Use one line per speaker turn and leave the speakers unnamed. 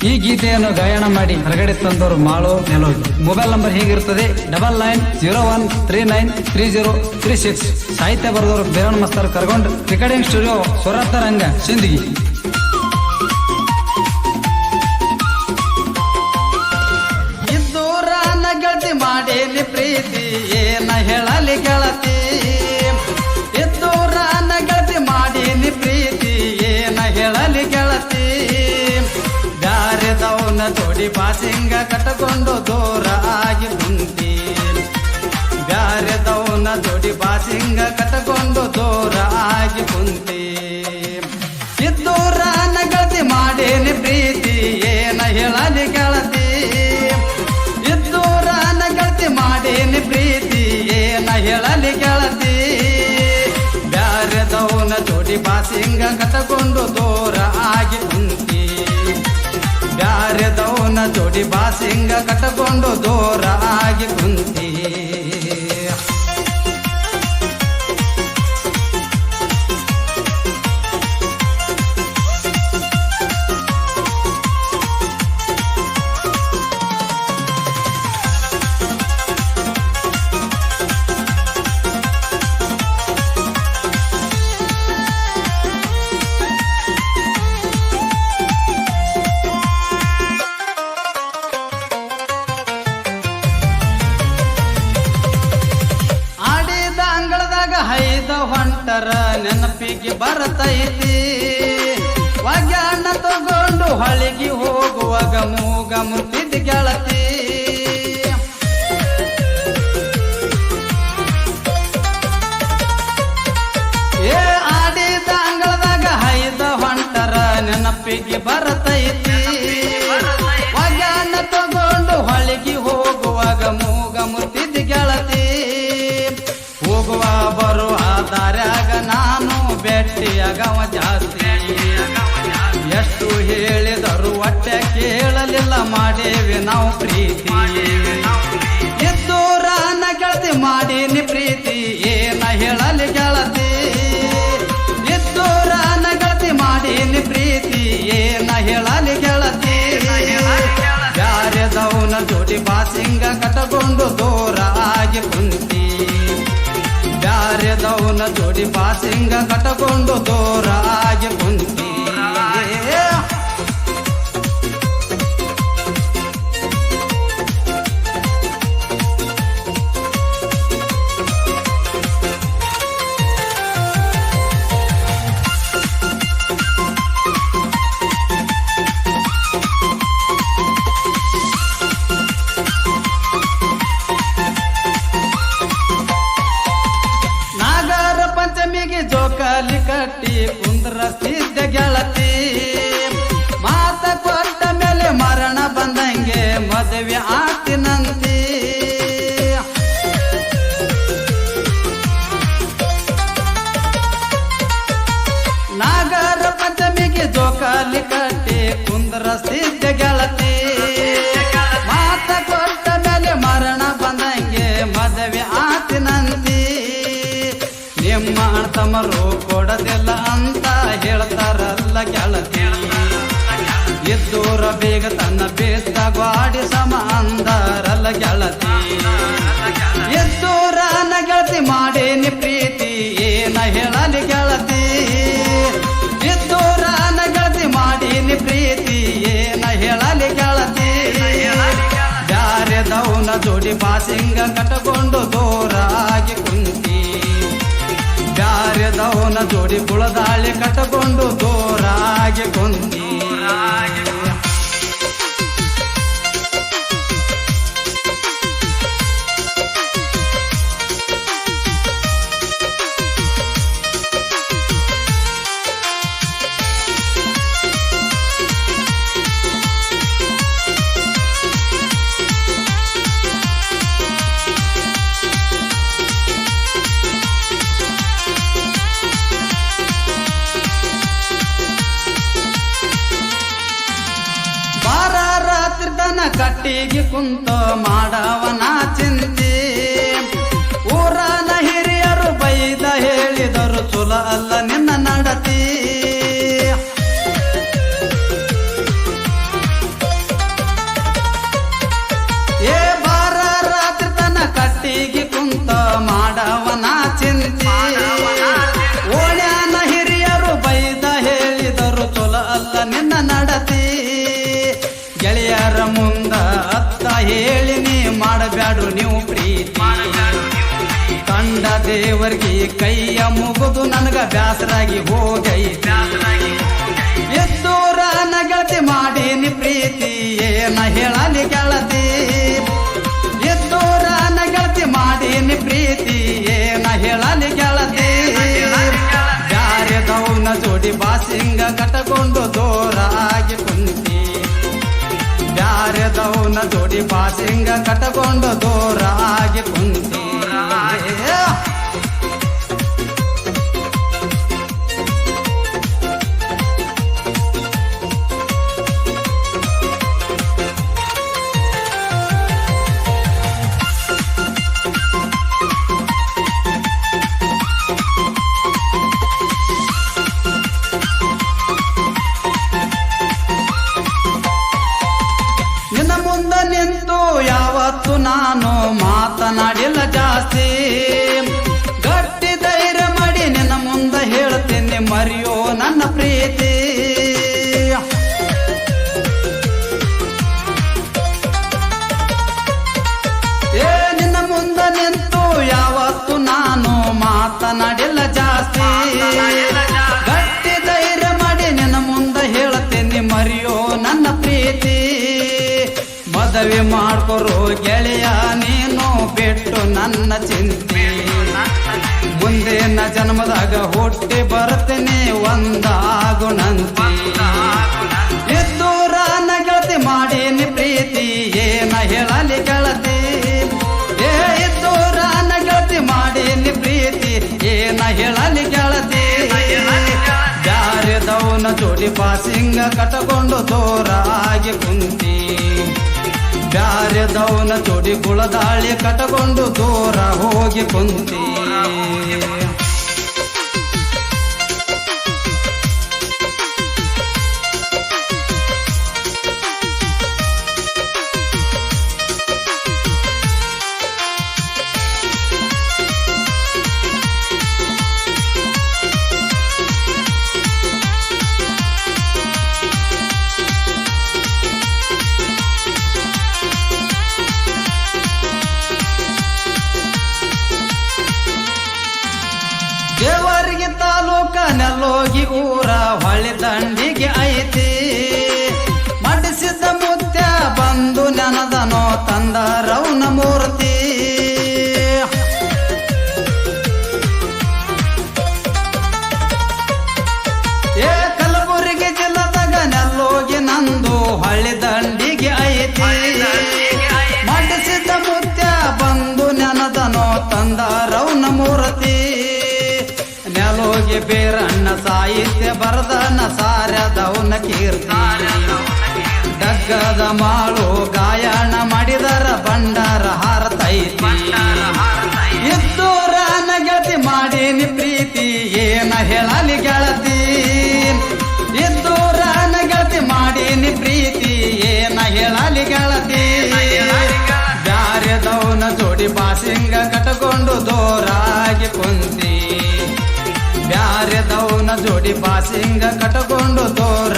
ಈ ಗೀತೆಯನ್ನು ಗಾಯನ ಮಾಡಿ ಹೊರಗಡೆ ತಂದವರು ಮಾಳು ನೆಲೋಗಿ. ಮೊಬೈಲ್ ನಂಬರ್ ಹೇಗಿರುತ್ತದೆ 9901393036. ಸಾಹಿತ್ಯ ಬರೆದವರು ಬೇರಣ್ಣ ಮಸ್ತರ್ ಕರ್ಗೊಂಡ್. ರೆಕಾರ್ಡಿಂಗ್ ಸ್ಟುಡಿಯೋ ಸ್ವರತ ರಂಗ ಸಿಂದಗಿ.
ಇದ್ದೂರನ ಗೆಳತಿ ಮಾಡೇನಿ ಪ್ರೀತಿ ಏನ ಹೇಳಲಿ ಗೆಳತಿ. ಇದ್ದೂರನ ಗೆಳತಿ ಮಾಡೇನಿ ಪ್ರೀತಿ ಏನ ಹೇಳಲಿ ಗೆಳತಿ. ಬ್ಯಾರೆದವನ ಜೋಡಿ ಬಾಸಿಂಗ ಕಟ್ಟಕೊಂಡು ದೂರ ಆಗಿ ಕುಂತಿ. ಬ್ಯಾರೆದವನ ಜೋಡಿ ಬಾಸಿಂಗ ಕಟ್ಟಕೊಂಡು ದೂರ ಆಗಿ ಕುಂತಿ. ಇದ್ದೂರನ ಗೆಳತಿ ಮಾಡೇನಿ ಪ್ರೀತಿ ಏನ ಹೇಳಲಿ ಗೆಳತಿ. ಇದ್ದೂರನ ಗೆಳತಿ ಮಾಡೇನಿ ಪ್ರೀತಿ ಏನ ಹೇಳಲಿ ಗೆಳತಿ. ಬ್ಯಾರೆದವನ ಜೋಡಿ ಬಾಸಿಂಗ ಕಟ್ಟಕೊಂಡು ದೂರ ಆಗಿ ಕುಂತಿ. ಬ್ಯಾರೆದವನ ಜೋಡಿ ಬಾಸಿಂಗ ಕಟ್ಟಕೊಂಡು ದೂರ ಆಗಿ ಕುಂತಿ. ಹೈದ ಹೊಂಟರ ನೆನಪಿಗೆ ಬರತೈತಿ. ವಾಗ್ಯಾಣ ತಗೊಂಡು ಹೊಳಿಗೆ ಹೋಗುವಾಗ ಮೂಗ ಮುಟ್ಟಿದ ಗೆಳತಿ. ಏ ಆಡಿದ ಅಂಗಳದಾಗ ಹೈದ ಹೊಂಟರ ನೆನಪಿಗೆ ಬರತೈತಿ. ವಾಗ್ಯಾಣ ತಗೊಂಡು ಹೊಳಿಗೆ ಹೋಗುವಾಗ ಮೂಗ ಮುಟ್ಟಿದ ಗೆಳತಿ. ಹೋಗುವ ಬರುವ ದಾರ್ಯಾಗ ನಾನು ಭೇಟಿಯಾಗವ ಜಾಸ್ತಿ. ಎಷ್ಟು ಹೇಳಿದರು ಹೊಟ್ಟೆ ಕೇಳಲಿಲ್ಲ ಮಾಡೇವಿ ನಾವು ಪ್ರೀತಿ. ಇದ್ದೂರನ ಗೆಳತಿ ಮಾಡೀನಿ ಪ್ರೀತಿ ಏನ ಹೇಳಲಿ ಗೆಳತಿ. ಇದ್ದೂರನ ಗೆಳತಿ ಮಾಡೀನಿ ಪ್ರೀತಿ ಏನ ಹೇಳಲಿ ಗೆಳತಿ. ಬ್ಯಾರೆದವನ ಜೋಡಿ ಬಾಸಿಂಗ ಕಟ್ಟಕೊಂಡು ದೂರ ಆಗಿ ಕುಂತಿ. ಬ್ಯಾರೆದವನ ಜೋಡಿ ಬಾಸಿಂಗ ಕಟ್ಟಕೊಂಡು ದೂರ ಆಗಿ ಕುಂತಿ. ಜೋಕಾಲಿ ಕಟ್ಟಿ ಕುಂದ್ರಸ್ತಿದ್ದ ಗೆಳತಿ. ಮಾತ ಕೊಟ್ಟ ಮೇಲೆ ಮರಣ ಬಂದಂಗೆ ಮದುವೆ ಆಗ್ತಿನಂತಿ. ನಾಗರ ಪಂಚಮಿಗೆ ಜೋಕಾಲಿ ಕಟ್ಟಿ ಕುಂದ್ರಸ್ತಿದ್ದ ಗೆಳತಿ. ಮಾತ ಕೊಟ್ಟ ಮೇಲೆ ಮರಣ ಬಂದಂಗೆ ಮದುವೆ ಆಗ್ತಿನಂತಿ. ನಿಮ್ಮ ತಮರು ಕೊಡದಿಲ್ಲ ಅಂತ ಹೇಳ್ತಾರಲ್ಲ ಗೆಳತಿ. ಎದ್ದೂರ ಬೇಗ ತನ್ನ ಬೇಸ್ತ ಗಾಡಿ ಸಮ ಅಂದಾರಲ್ಲ ಗೆಳತಿ. ಎದ್ದೂರನ ಗೆಳತಿ ಮಾಡೇನಿ ಪ್ರೀತಿ ಏನ ಹೇಳಲಿ ಗೆಳತಿ. ಎದ್ದೂರನ ಗೆಳತಿ ಮಾಡೀನಿ ಪ್ರೀತಿ ಏನ ಹೇಳಲಿ ಗೆಳತಿ. ಬ್ಯಾರೆದವನ ಜೋಡಿ ಬಾಸಿಂಗ ಕಟ್ಟಕೊಂಡು ದೂರ ಆಗಿ ಕುಂತಿ. ಬ್ಯಾರೆದವನ ಜೋಡಿ ಕುಳದಾಳಿ ಕಟ್ಟಕೊಂಡು ದೂರ ಆಗಿ ಕುಂತಿ. ಕಟ್ಟಿಗೆ ಕುಂತ ಮಾಡವನ ಚಿಂತೆ. ಊರನ ಹಿರಿಯರು ಬೈದ ಹೇಳಿದರು ಚುಲ ಅಲ್ಲ ನಿನ್ನ ನಡತಿ. ನಿನ್ನ ನಡತಿ ಗೆಳೆಯರ ಮುಂದ ಅತ್ತ ಹೇಳಿ ನೀ ಮಾಡಬ್ಯಾಡು ನೀವು ಪ್ರೀತಿ ಕಂಡ ದೇವರಿಗೆ ಕೈಯ ಮುಗಿದು ನನಗ ಬ್ಯಾಸರಾಗಿ ಹೋಗೈತಿ ಎದ್ದೂರನ ಗೆಳತಿ ಮಾಡೀನಿ ಪ್ರೀತಿ ಏನ ಹೇಳಲಿ ಗೆಳತಿ ಎದ್ದೂರನ ಗೆಳತಿ ಮಾಡೀನಿ ಪ್ರೀತಿ ಏನ ಹೇಳಲಿ ಗೆಳತಿ ಬ್ಯಾರೆದವನ ಜೋಡಿ ಬಾಸಿಂಗ ಕಟಕೊಂಡು ದೂರಾಗಿ ಕುಂತಿ ಬ್ಯಾರೆದವನ ಜೋಡಿ ಬಾಸಿಂಗ ಕಟಕೊಂಡು ದೂರಾಗಿ ಕುಂತಿ ನಿನ್ನ ಮುಂದ ನಿಂತು ಯಾವತ್ತು ನಾನು ಮಾತನಾಡಿಲ್ಲ ಜಾಸ್ತಿ ಗಟ್ಟಿ ಧೈರ್ಯ ಮಾಡಿ ನಿನ್ನ ಮುಂದ ಹೇಳ್ತೀನಿ ಮರೆಯೋ ನನ್ನ ಪ್ರೀತಿ ನಿನ್ನ ಮುಂದ ನಿಂತು ಯಾವತ್ತು ನಾನು ಮಾತನಾಡಿಲ್ಲ ಜಾಸ್ತಿ ಗಟ್ಟಿ ಧೈರ್ಯ ಮಾಡಿ ನಿನ್ನ ಮುಂದ ಹೇಳ್ತೀನಿ ಮರೆಯೋ ನನ್ನ ಪ್ರೀತಿ ಮದುವೆ ಮಾಡ್ಕೊರೋ ಗೆಳೆಯ ನೀನು ಬಿಟ್ಟು ನನ್ನ ಚಿಂತೆ ಮುಂದಿನ ಜನ್ಮದಾಗ ಹುಟ್ಟಿ ಬರ್ತೇನೆ ಒಂದಾಗುಣಂತೆ ಎದ್ದೂರನ ಗೆಳತಿ ಮಾಡೀನಿ ಪ್ರೀತಿ ಏನ ಹೇಳಲಿ ಗೆಳತಿ ಎದ್ದೂರನ ಗೆಳತಿ ಮಾಡೀನಿ ಪ್ರೀತಿ ಏನ ಹೇಳಲಿ ಗೆಳತಿ ಬ್ಯಾರೆದವನ ಜೋಡಿ ಬಾಸಿಂಗ ಕಟಕೊಂಡು ದೂರಾಗಿ ಕುಂತಿ ಬ್ಯಾರೆದವನ ಜೋಡಿ ಕುಳದಾಳಿ ಕಟಕೊಂಡು ದೂರ ಹೋಗಿ ಕುಂತಿ ದೇವರಿಗೆ ತಾಲೂಕ ನೆಲ್ಲೋಗಿ ಊರ ಹೊಳೆ ದಂಡಿಗೆ ಐತಿ ಮಡಿಸಿದ ಮುತ್ಯ ಬಂದು ನೆನದನೋ ತಂದ ರೌನ ಮೂರ್ತಿ ಕಲಬುರಗಿ ಜಿಲ್ಲದಾಗ ನೆಲ್ಲೋಗಿ ನಂದು ಹೊಳೆ ದಂಡಿಗೆ ಐತಿ ಮಡಿಸಿದ ಮುತ್ಯ ಬಂದು ನೆನದನೋ ತಂದ ರೌನ ಮೂರ್ತಿ ನೆಲೋಗಿ ಬೇರಣ್ಣ ಸಾಹಿತ್ಯ ಬರದನ ಸಾರ್ಯದವನ ಕೀರ್ತಿ ಡಗ್ಗದ ಮಾಳು ಗಾಯನ ಮಾಡಿದರ ಬಂಡಾರ ಹಾರತೈತಿ ಇದ್ದೂರನ ಗೆಳತಿ ಮಾಡೀನಿ ಪ್ರೀತಿ ಏನ ಹೇಳಲಿ ಗೆಳತಿ ಇದ್ದೂರನ ಗೆಳತಿ ಮಾಡೀನಿ ಪ್ರೀತಿ ಏನ ಹೇಳಲಿ ಗೆಳತಿ ಬ್ಯಾರೆದವನ ಜೋಡಿ ಬಾಸಿಂಗ ಕಟಕೊಂಡು ದೂರಾಗಿ ಕುಂತಿ ಬ್ಯಾರೆದವನ ಜೋಡಿ ಬಾಸಿಂಗ ಕಟಕೊಂಡು ದೂರ